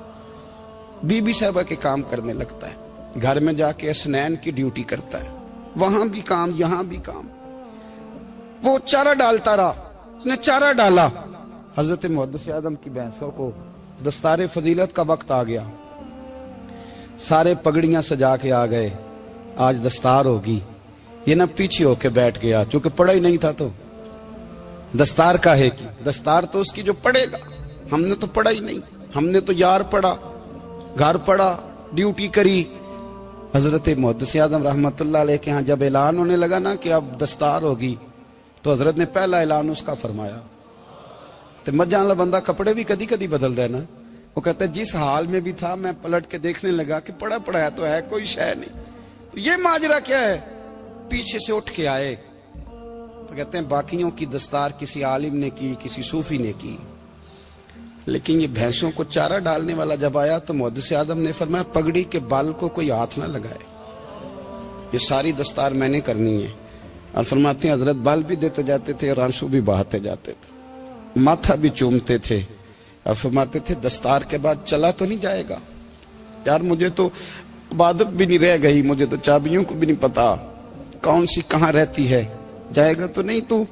بی بی صاحبہ کے کام کرنے لگتا ہے، گھر میں جا کے اسنین کی ڈیوٹی کرتا ہے، وہاں بھی کام یہاں بھی کام۔ وہ چارہ ڈالتا رہا، اس نے چارہ ڈالا۔ حضرت محدث اعظم کی بھینسوں کو دستار فضیلت کا وقت آ گیا، سارے پگڑیاں سجا کے آ گئے، آج دستار ہوگی۔ یہ نہ پیچھے ہو کے بیٹھ گیا، چونکہ پڑھا ہی نہیں تھا تو دستار کاہے کی، دستار تو اس کی جو پڑھے گا، ہم نے تو پڑھا ہی نہیں، ہم نے تو یار پڑھا، گھر پڑھا، ڈیوٹی کری۔ حضرت محدث اعظم رحمت اللہ علیہ کے ہاں جب اعلان ہونے لگا نا کہ اب دستار ہوگی تو حضرت نے پہلا اعلان اس کا فرمایا۔ تو مت جان لا بندہ کپڑے بھی کدی کدی بدل دے نا، وہ کہتا ہے جس حال میں بھی تھا میں پلٹ کے دیکھنے لگا کہ پڑھا پڑھایا تو ہے، کوئی شے نہیں، تو یہ ماجرا کیا ہے؟ پیچھے سے اٹھ کے آئے تو کہتے ہیں باقیوں کی دستار کسی عالم نے کی، کسی صوفی نے کی، لیکن یہ بھینسوں کو چارہ ڈالنے والا جب آیا تو محدث اعظم نے فرمایا پگڑی کے بال کو کوئی ہاتھ نہ لگائے، یہ ساری دستار میں نے کرنی ہے۔ اور فرماتے ہیں حضرت بال بھی دیتے جاتے تھے اور آنسو بھی بہاتے جاتے تھے، ماتھا بھی چومتے تھے، اور فرماتے تھے دستار کے بعد چلا تو نہیں جائے گا یار، مجھے تو عبادت بھی نہیں رہ گئی، مجھے تو چابیوں کو بھی نہیں پتا کون سی کہاں رہتی ہے، جائے گا تو نہیں تو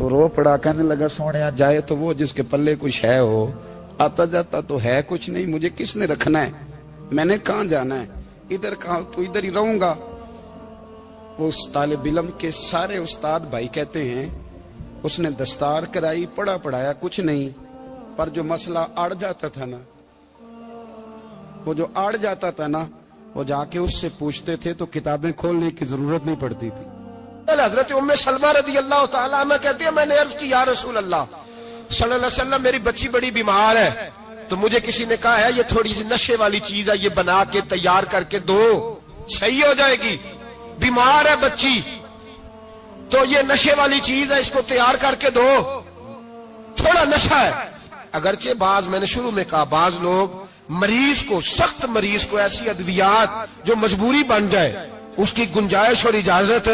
رو پڑا۔ کہنے لگا سونیا جائے تو وہ جس کے پلے کوئی شے ہو، آتا جاتا تو ہے کچھ نہیں، مجھے کس نے رکھنا ہے، میں نے کہاں جانا ہے، ادھر کہاں تو ادھر ہی رہوں گا۔ وہ اس طالب علم کے سارے استاد بھائی کہتے ہیں اس نے دستار کرائی، پڑھا پڑھایا کچھ نہیں، پر جو مسئلہ اڑ جاتا تھا نا، وہ جو اڑ جاتا تھا نا، وہ جا کے اس سے پوچھتے تھے تو کتابیں کھولنے کی ضرورت نہیں پڑتی تھی۔ حضرت ام سلمہ رضی اللہ تعالیٰ عنہ کہتی ہے میں نے عرض کی یا رسول اللہ صلی اللہ علیہ وسلم میری بچی بڑی بیمار ہے، تو مجھے کسی نے کہا ہے یہ تھوڑی سی نشے والی چیز ہے، یہ بنا کے تیار کر کے دو صحیح ہو جائے گی، بیمار ہے بچی تو یہ نشے والی چیز ہے، اس کو تیار کر کے دو، تھوڑا نشہ ہے، اگرچہ بعض میں نے شروع میں کہا بعض لوگ مریض کو سخت مریض کو ایسی ادویات جو مجبوری بن جائے اس کی گنجائش اور اجازت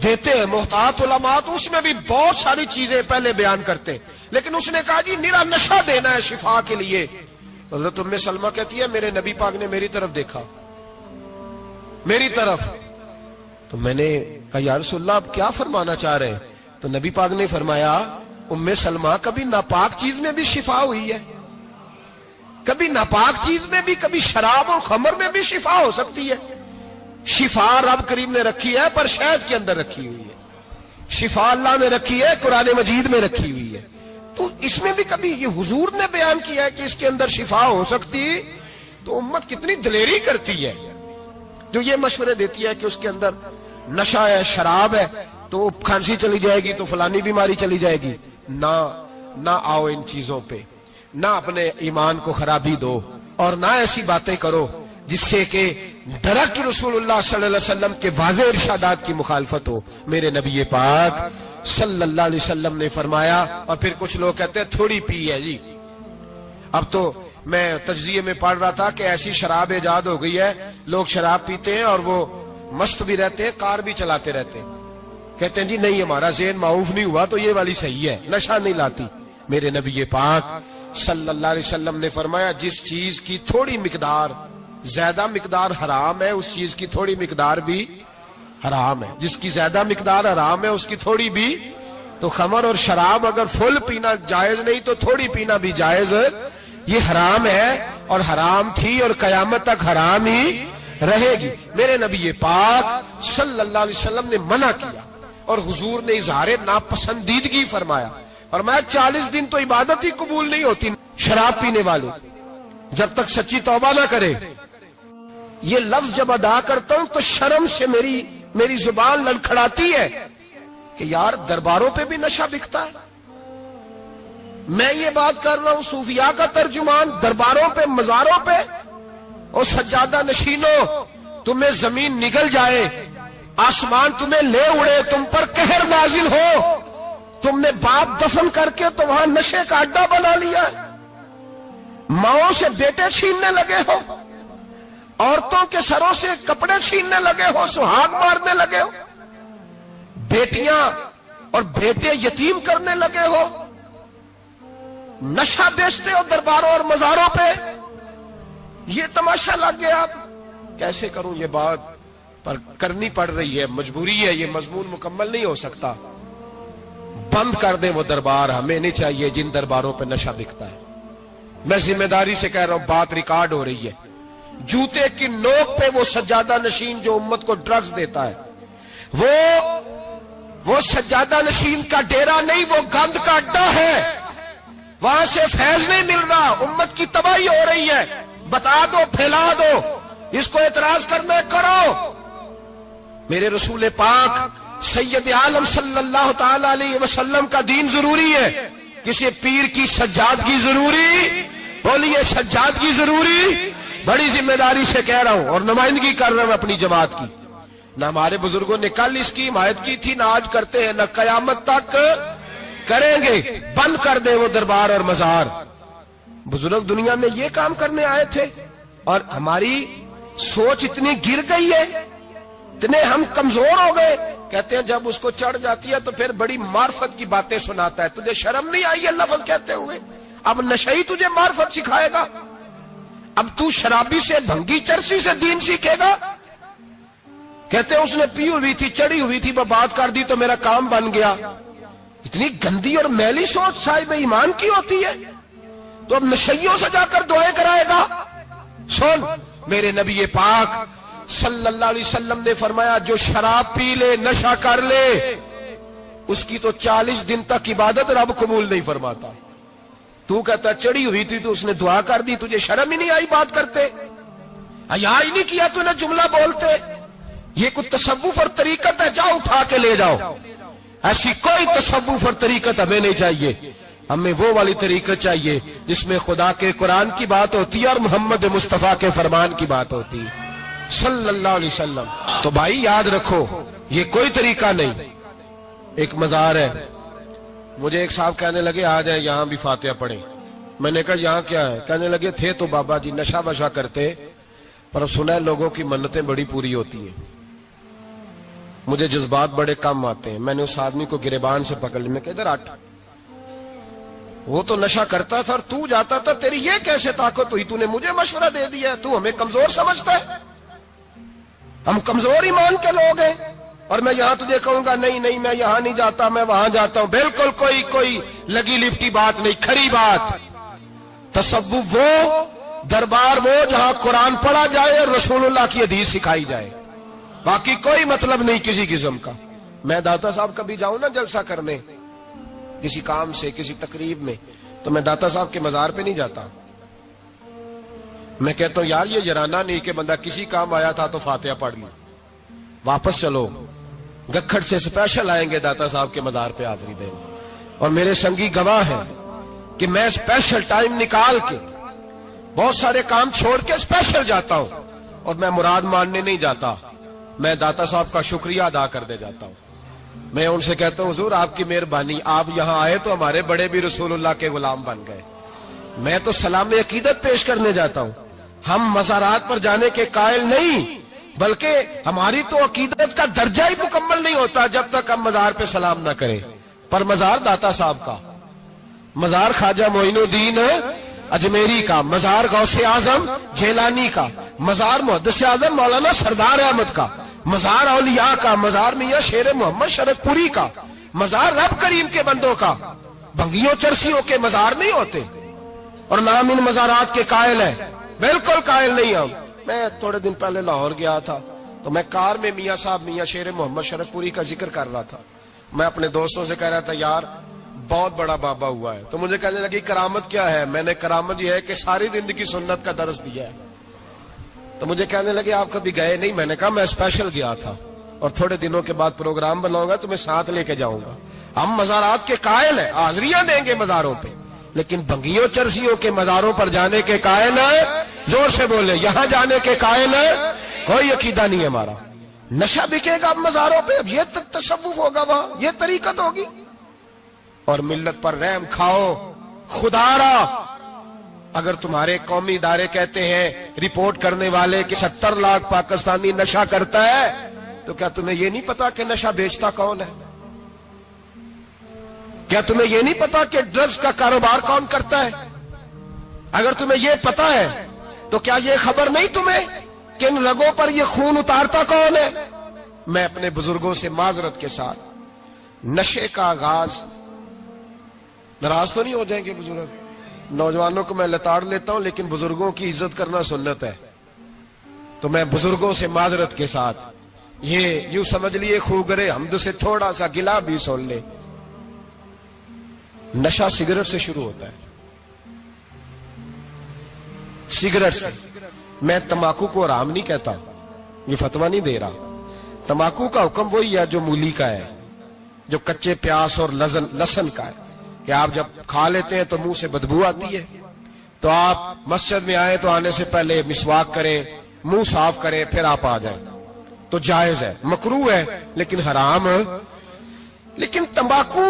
دیتے ہیں. محتاط علماء تو اس میں بھی بہت ساری چیزیں پہلے بیان کرتے ہیں, لیکن اس نے کہا جی میرا نشہ دینا ہے شفا کے لیے. حضرت ام سلمہ کہتی ہے میرے نبی پاک نے میری طرف دیکھا, میری طرف, تو میں نے کہا یا رسول اللہ آپ کیا فرمانا چاہ رہے ہیں؟ تو نبی پاک نے فرمایا ام سلمہ کبھی ناپاک چیز میں بھی شفا ہوئی ہے, کبھی ناپاک چیز میں بھی, کبھی شراب اور خمر میں بھی شفا ہو سکتی ہے. شفا رب کریم نے رکھی ہے پر شہد کے اندر رکھی ہوئی ہے, شفا اللہ نے رکھی ہے قرآن مجید میں رکھی ہوئی ہے. تو اس میں بھی کبھی یہ حضور نے بیان کیا ہے کہ اس کے اندر شفا ہو سکتی, تو امت کتنی دلیری کرتی ہے جو یہ مشورے دیتی ہے کہ اس کے اندر نشہ ہے, شراب ہے, تو کھانسی چلی جائے گی تو فلانی بیماری چلی جائے گی. نہ آؤ ان چیزوں پہ, نہ اپنے ایمان کو خرابی دو, اور نہ ایسی باتیں کرو جس سے کہ ڈائریکٹ رسول اللہ صلی اللہ علیہ وسلم کے واضح ارشادات کی مخالفت ہو. میرے نبی پاک صلی اللہ علیہ وسلم نے فرمایا. اور پھر کچھ لوگ کہتے ہیں تھوڑی پی ہے جی. اب تو میں تجزیے میں پڑھ رہا تھا کہ ایسی شراب ایجاد ہو گئی ہے, لوگ شراب پیتے ہیں اور وہ مست بھی رہتے ہیں, کار بھی چلاتے رہتے ہیں, کہتے ہیں جی نہیں ہمارا ذہن معاف نہیں ہوا تو یہ والی صحیح ہے, نشہ نہیں لاتی. میرے نبی پاک صلی اللہ علیہ وسلم نے فرمایا جس چیز کی تھوڑی مقدار, زیادہ مقدار حرام ہے اس چیز کی تھوڑی مقدار بھی حرام ہے, جس کی زیادہ مقدار حرام ہے اس کی تھوڑی بھی. تو خمر اور شراب اگر فل پینا جائز نہیں تو تھوڑی پینا بھی جائز, یہ حرام ہے اور حرام تھی اور قیامت تک حرام ہی رہے گی. میرے نبی پاک صلی اللہ علیہ وسلم نے منع کیا اور حضور نے اظہار ناپسندیدگی فرمایا, اور میں 40 دن تو عبادت ہی قبول نہیں ہوتی شراب پینے والے جب تک سچی توبہ نہ کرے. یہ لفظ جب ادا کرتا ہوں تو شرم سے میری زبان لڑکھڑاتی ہے کہ یار درباروں پہ بھی نشہ بکتا ہے. میں یہ بات کر رہا ہوں صوفیاء کا ترجمان, درباروں پہ مزاروں پہ, اور سجادہ نشینوں تمہیں زمین نگل جائے, آسمان تمہیں لے اڑے, تم پر قہر نازل ہو, تم نے باپ دفن کر کے تو وہاں نشے کا اڈا بنا لیا, ماؤں سے بیٹے چھیننے لگے ہو, عورتوں کے سروں سے کپڑے چھیننے لگے ہو, سہاگ مارنے لگے ہو, بیٹیاں اور بیٹے یتیم کرنے لگے ہو, نشہ بیچتے ہو درباروں اور مزاروں پہ. یہ تماشا لگ گیا. کیسے کروں یہ بات, پر کرنی پڑ رہی ہے, مجبوری ہے, یہ مضمون مکمل نہیں ہو سکتا. بند کر دیں وہ دربار, ہمیں نہیں چاہیے جن درباروں پہ نشہ بکتا ہے. میں ذمہ داری سے کہہ رہا ہوں, بات ریکارڈ ہو رہی ہے. جوتے کی نوک پہ وہ سجادہ نشین جو امت کو ڈرگز دیتا ہے, وہ سجادہ نشین کا ڈیرا نہیں, وہ گند کا اڈا ہے, وہاں سے فیض نہیں مل رہا, امت کی تباہی ہو رہی ہے. بتا دو, پھیلا دو, اس کو اعتراض کرنا کرو. میرے رسول پاک سید عالم صلی اللہ تعالی علیہ وسلم کا دین ضروری ہے, کسی پیر کی سجادگی ضروری, بولیے سجادگی ضروری. بڑی ذمہ داری سے کہہ رہا ہوں اور نمائندگی کر رہا ہوں اپنی جماعت کی. نہ ہمارے بزرگوں نے کل اس کی حمایت کی تھی, نہ آج کرتے ہیں, نہ قیامت تک کریں گے. بند کر دے وہ دربار اور مزار. بزرگ دنیا میں یہ کام کرنے آئے تھے, اور ہماری سوچ اتنی گر گئی ہے, اتنے ہم کمزور ہو گئے. کہتے ہیں جب اس کو چڑھ جاتی ہے تو پھر بڑی معرفت کی باتیں سناتا ہے. تجھے شرم نہیں آئی ہے لفظ کہتے ہوئے؟ اب نشئی تجھے معرفت سکھائے گا؟ اب تو شرابی سے, بھنگی چرسی سے دین سیکھے گا؟ کہتے ہیں اس نے پی ہوئی تھی, چڑھی ہوئی تھی, وہ بات کر دی تو میرا کام بن گیا. اتنی گندی اور میلی سوچ صاحب ایمان کی ہوتی ہے, تو اب نشیوں سے جا کر دعائیں کرائے گا؟ سن, میرے نبی پاک صلی اللہ علیہ وسلم نے فرمایا جو شراب پی لے, نشہ کر لے, اس کی تو 40 دن تک عبادت رب قبول نہیں فرماتا. تو کہتا چڑھی ہوئی تھی تو اس نے دعا کر دی, تجھے شرم ہی نہیں آئی بات کرتے؟ حیا ہی نہیں کیا تو نے جملہ بولتے؟ یہ کوئی تصوف اور طریقت ہے؟ جاؤ اٹھا کے لے جاؤ. ایسی کوئی تصوف اور طریقت ہمیں نہیں چاہیے. ہمیں وہ والی طریقت چاہیے جس میں خدا کے قرآن کی بات ہوتی ہے اور محمد مصطفیٰ کے فرمان کی بات ہوتی ہے صلی اللہ علیہ وسلم. تو بھائی یاد رکھو, یہ کوئی طریقہ نہیں. ایک مزار ہے, مجھے ایک صاحب کہنے لگے آ جائیں یہاں بھی فاتحہ پڑھیں. میں نے کہا یہاں کیا ہے؟ کہنے لگے تھے تو بابا جی نشہ بشا کرتے، پر اب سنا ہے لوگوں کی منتیں بڑی پوری ہوتی ہیں، مجھے جذبات بڑے کم آتے ہیں۔ میں نے اس آدمی کو گریبان سے پکڑ لیا، میں کہ ادھر ہٹ، وہ تو نشہ کرتا تھا اور تو جاتا تھا، تیری یہ کیسے طاقت ہوئی؟ تو نے مجھے مشورہ دے دیا، تو ہمیں کمزور سمجھتا ہے؟ ہم کمزور ایمان کے لوگ ہیں، اور میں یہاں تجھے کہوں گا نہیں نہیں میں یہاں نہیں جاتا، میں وہاں جاتا ہوں۔ بالکل کوئی لگی لپٹی بات نہیں، کھری بات۔ تصوف وہ، دربار وہ جہاں قرآن پڑھا جائے اور رسول اللہ کی حدیث سکھائی جائے، باقی کوئی مطلب نہیں کسی قسم کا۔ میں داتا صاحب کبھی جاؤں نا جلسہ کرنے کسی کام سے، کسی تقریب میں، تو میں داتا صاحب کے مزار پہ نہیں جاتا، میں کہتا ہوں یار یہ جرانہ نہیں کہ بندہ کسی کام آیا تھا تو فاتحہ پڑھ لی، واپس چلو گکھڑ سے سپیشل آئیں گے داتا صاحب کے مزار پہ حاضری دیں، اور میرے سنگی گواہ ہیں کہ میں سپیشل ٹائم نکال کے بہت سارے کام چھوڑ کے سپیشل جاتا ہوں، اور میں مراد ماننے نہیں جاتا، میں داتا صاحب کا شکریہ ادا کر دے جاتا ہوں۔ میں ان سے کہتا ہوں حضور آپ کی مہربانی، آپ یہاں آئے تو ہمارے بڑے بھی رسول اللہ کے غلام بن گئے۔ میں تو سلام عقیدت پیش کرنے جاتا ہوں، ہم مزارات پر جانے کے قائل نہیں، بلکہ ہماری تو عقیدت کا درجہ ہی مکمل نہیں ہوتا جب تک ہم مزار پہ سلام نہ کریں۔ پر مزار داتا صاحب کا، مزار خواجہ معین الدین اجمیری کا، مزار غوث اعظم جیلانی کا، مزار محدث اعظم مولانا سردار احمد کا، مزار اولیاء کا، مزار میاں شیر محمد شرک پوری کا، مزار رب کریم کے بندوں کا۔ بھنگیوں چرسیوں کے مزار نہیں ہوتے، اور نام ان مزارات کے قائل ہیں، بالکل قائل نہیں ہم۔ میں تھوڑے دن پہلے لاہور گیا تھا تو میں کار میں میاں صاحب میاں شیر محمد شرک پوری کا ذکر کر رہا تھا، میں اپنے دوستوں سے کہہ رہا تھا یار بہت بڑا بابا ہوا ہے، تو مجھے کہنے لگی کرامت کیا ہے؟ میں نے کرامت یہ ہے کہ ساری زندگی سنت کا درس دیا ہے۔ تو مجھے کہنے لگے آپ کبھی گئے نہیں؟ میں نے کہا میں اسپیشل گیا تھا، اور تھوڑے دنوں کے بعد پروگرام بناؤں گا تو میں ساتھ لے کے جاؤں گا۔ ہم مزارات کے قائل ہیں، حاضریاں دیں گے مزاروں پہ، لیکن بھنگیوں چرسیوں کے مزاروں پر جانے کے قائل ہیں، زور سے بولے، یہاں جانے کے قائل ہیں، کوئی عقیدہ نہیں ہے ہمارا۔ نشہ بکے گا اب مزاروں پہ، اب یہ تصوف ہوگا وہاں، یہ طریقت ہوگی، اور ملت پر رحم کھاؤ خدا را۔ اگر تمہارے قومی ادارے کہتے ہیں رپورٹ کرنے والے کہ 70 لاکھ پاکستانی نشہ کرتا ہے، تو کیا تمہیں یہ نہیں پتا کہ نشہ بیچتا کون ہے؟ کیا تمہیں یہ نہیں پتا کہ ڈرگز کا کاروبار کون کرتا ہے؟ اگر تمہیں یہ پتا ہے تو کیا یہ خبر نہیں تمہیں کہ ان رگوں پر یہ خون اتارتا کون ہے؟ میں اپنے بزرگوں سے معذرت کے ساتھ، نشے کا آغاز، ناراض تو نہیں ہو جائیں گے بزرگ، نوجوانوں کو میں لتاڑ لیتا ہوں لیکن بزرگوں کی عزت کرنا سنت ہے، تو میں بزرگوں سے معذرت کے ساتھ یہ یوں سمجھ لیے خوگرے حمد سے تھوڑا سا گلا بھی سن لے۔ نشہ سگریٹ سے شروع ہوتا ہے، سگریٹ سے۔ میں تمباکو کو حرام نہیں کہتا، یہ فتویٰ نہیں دے رہا، تمباکو کا حکم وہی ہے جو مولی کا ہے، جو کچے پیاز اور لہسن کا ہے، کہ آپ جب کھا لیتے ہیں تو منہ سے بدبو آتی ہے، تو آپ مسجد میں آئیں تو آنے سے پہلے مسواک کریں، منہ صاف کریں، پھر آپ آ جائیں، تو جائز ہے، مکروہ ہے لیکن حرام ہے۔ لیکن تمباکو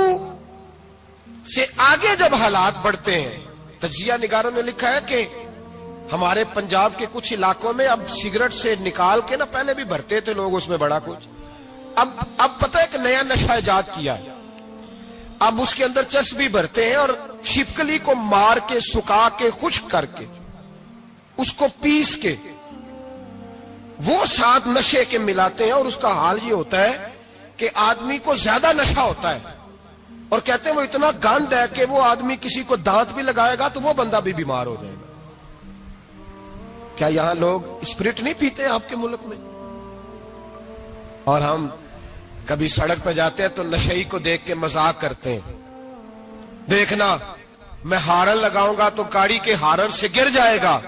سے آگے جب حالات بڑھتے ہیں، تجزیہ نگاروں نے لکھا ہے کہ ہمارے پنجاب کے کچھ علاقوں میں اب سگریٹ سے نکال کے نا، پہلے بھی بھرتے تھے لوگ اس میں بڑا کچھ، اب پتہ ہے کہ نیا نشہ ایجاد کیا ہے، اب اس کے اندر چرس بھی بھرتے ہیں، اور چھپکلی کو مار کے سکھا کے خشک کر کے اس کو پیس کے وہ ساتھ نشے کے ملاتے ہیں، اور اس کا حال یہ ہوتا ہے کہ آدمی کو زیادہ نشہ ہوتا ہے، اور کہتے ہیں وہ اتنا گند ہے کہ وہ آدمی کسی کو دانت بھی لگائے گا تو وہ بندہ بھی بیمار ہو جائے گا۔ کیا یہاں لوگ اسپرٹ نہیں پیتے آپ کے ملک میں؟ اور ہم کبھی سڑک پہ جاتے ہیں تو نشئی کو دیکھ کے مذاق کرتے ہیں، دیکھنا میں ہارن لگاؤں گا تو گاڑی کے ہارن سے گر جائے گا،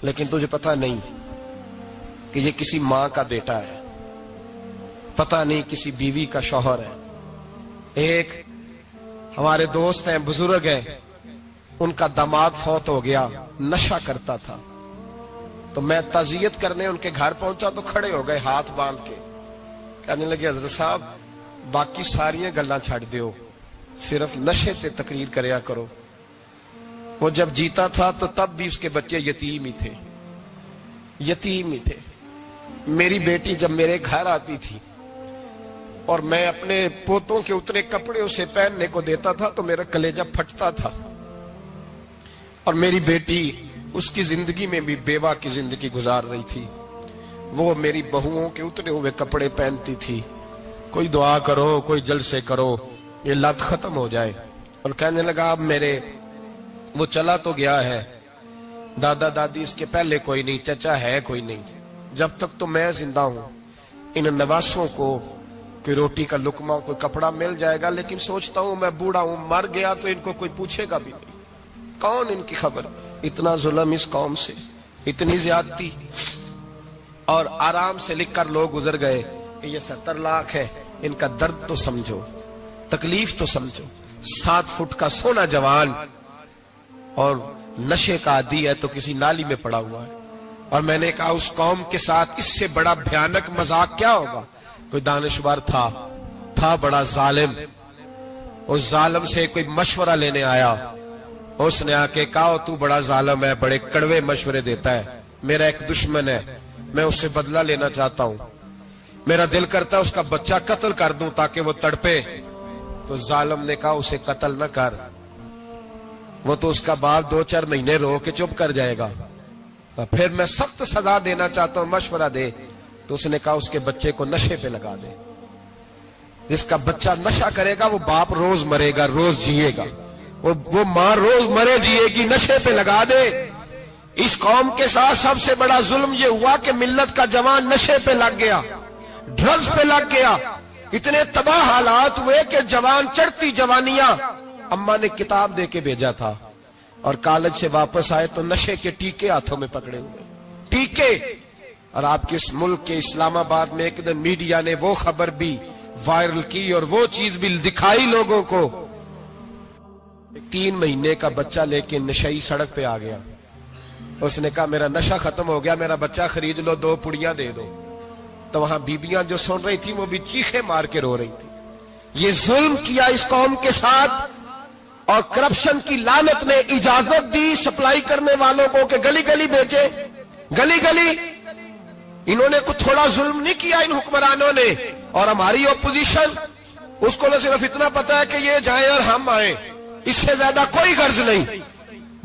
لیکن تجھے پتہ نہیں کہ یہ کسی ماں کا بیٹا ہے، پتہ نہیں کسی بیوی کا شوہر ہے۔ ایک ہمارے دوست ہیں، بزرگ ہیں، ان کا داماد فوت ہو گیا، نشہ کرتا تھا، تو میں تعزیت کرنے ان کے گھر پہنچا تو کھڑے ہو گئے ہاتھ باندھ کے، کہنے لگے حضرت صاحب باقی ساری گلاں چھڑ دیو، صرف نشے تے تقریر کریا کرو. وہ جب جیتا تھا تو تب بھی اس کے بچے یتیم ہی تھے, یتیم ہی تھے. میری بیٹی جب میرے گھر آتی تھی اور میں اپنے پوتوں کے اتنے کپڑے اسے پہننے کو دیتا تھا تو میرا کلیجہ پھٹتا تھا. اور میری بیٹی اس کی زندگی میں بھی بیوہ کی زندگی گزار رہی تھی. وہ میری بہوؤں کے اترے ہوئے کپڑے پہنتی تھی. کوئی دعا کرو, کوئی جلسے کرو, یہ لت ختم ہو جائے. اور کہنے لگا اب میرے وہ چلا تو گیا ہے, دادا دادی اس کے پہلے کوئی نہیں, چچا ہے کوئی نہیں, جب تک تو میں زندہ ہوں ان نواسوں کو کوئی روٹی کا لقمہ, کوئی کپڑا مل جائے گا. لیکن سوچتا ہوں میں بوڑھا ہوں, مر گیا تو ان کو کوئی پوچھے گا بھی نہیں, کون ان کی خبر. اتنا ظلم اس قوم سے, اتنی زیادتی. اور آرام سے لکھ کر لوگ گزر گئے کہ یہ 70 لاکھ ہے, ان کا درد تو سمجھو, تکلیف تو سمجھو. 7 فٹ کا سونا جوان اور نشے کا عادی ہے تو کسی نالی میں پڑا ہوا ہے. اور میں نے کہا اس قوم کے ساتھ اس سے بڑا بھیانک مذاق کیا ہوگا. کوئی دانشور تھا بڑا ظالم. اس ظالم سے کوئی مشورہ لینے آیا, اس نے آ کے کہا تو بڑا ظالم ہے, بڑے کڑوے مشورے دیتا ہے, میرا ایک دشمن ہے, میں اس سے بدلہ لینا چاہتا ہوں, میرا دل کرتا ہے اس کا بچہ قتل کر دوں تاکہ وہ تڑپے. تو ظالم نے کہا اسے قتل نہ کر, وہ تو اس کا باپ 2-4 مہینے رو کے چپ کر جائے گا. پھر میں سخت سزا دینا چاہتا ہوں, مشورہ دے. تو اس نے کہا اس کے بچے کو نشے پہ لگا دے. جس کا بچہ نشہ کرے گا وہ باپ روز مرے گا, روز جیے گا, وہ ماں روز مرے جیے گی, نشے پہ لگا دے. اس قوم کے ساتھ سب سے بڑا ظلم یہ ہوا کہ ملت کا جوان نشے پہ لگ گیا, ڈرگز پہ لگ گیا. اتنے تباہ حالات ہوئے کہ جوان چڑھتی جوانیاں, اماں نے کتاب دے کے بھیجا تھا اور کالج سے واپس آئے تو نشے کے ٹیکے ہاتھوں میں پکڑے ہوئے, ٹیکے. اور آپ کے اس ملک کے اسلام آباد میں ایک دن میڈیا نے وہ خبر بھی وائرل کی اور وہ چیز بھی دکھائی لوگوں کو. 3 مہینے کا بچہ لے کے نشئی سڑک پہ آ گیا. اس نے کہا میرا نشہ ختم ہو گیا, میرا بچہ خرید لو, 2 پڑیاں دے دو. تو وہاں بیبیاں جو سن رہی تھی وہ بھی چیخے مار کے رو رہی تھی. یہ ظلم کیا اس قوم کے ساتھ, اور کرپشن کی لعنت نے اجازت دی سپلائی کرنے والوں کو کہ گلی گلی بیچے, گلی گلی. انہوں نے کچھ تھوڑا ظلم نہیں کیا ان حکمرانوں نے. اور ہماری اپوزیشن, اس کو نہ صرف اتنا پتا ہے کہ یہ جائیں اور ہم آئیں, اس سے زیادہ کوئی غرض نہیں.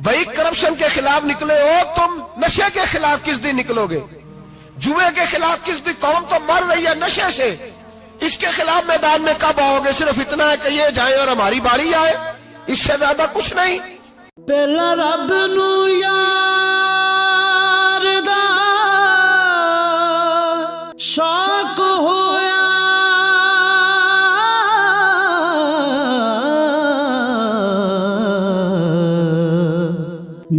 بھائی کرپشن کے خلاف نکلے ہو تم, نشے کے خلاف کس دن نکلو گے, جوئے کے خلاف کس دن. قوم تو مر رہی ہے نشے سے, اس کے خلاف میدان میں کب آؤ گے. صرف اتنا ہے کہ یہ جائیں اور ہماری باری آئے, اس سے زیادہ کچھ نہیں. پہلا رب نو یار دا شوق ہویا,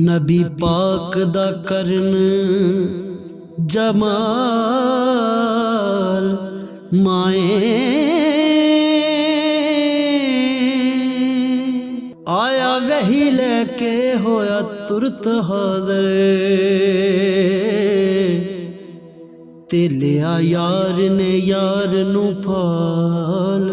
نبی پاک دا کرن جمال مائیں آیا وہی لے کے ہویا ترت حاضر, تے لیا یار نے یار نو پال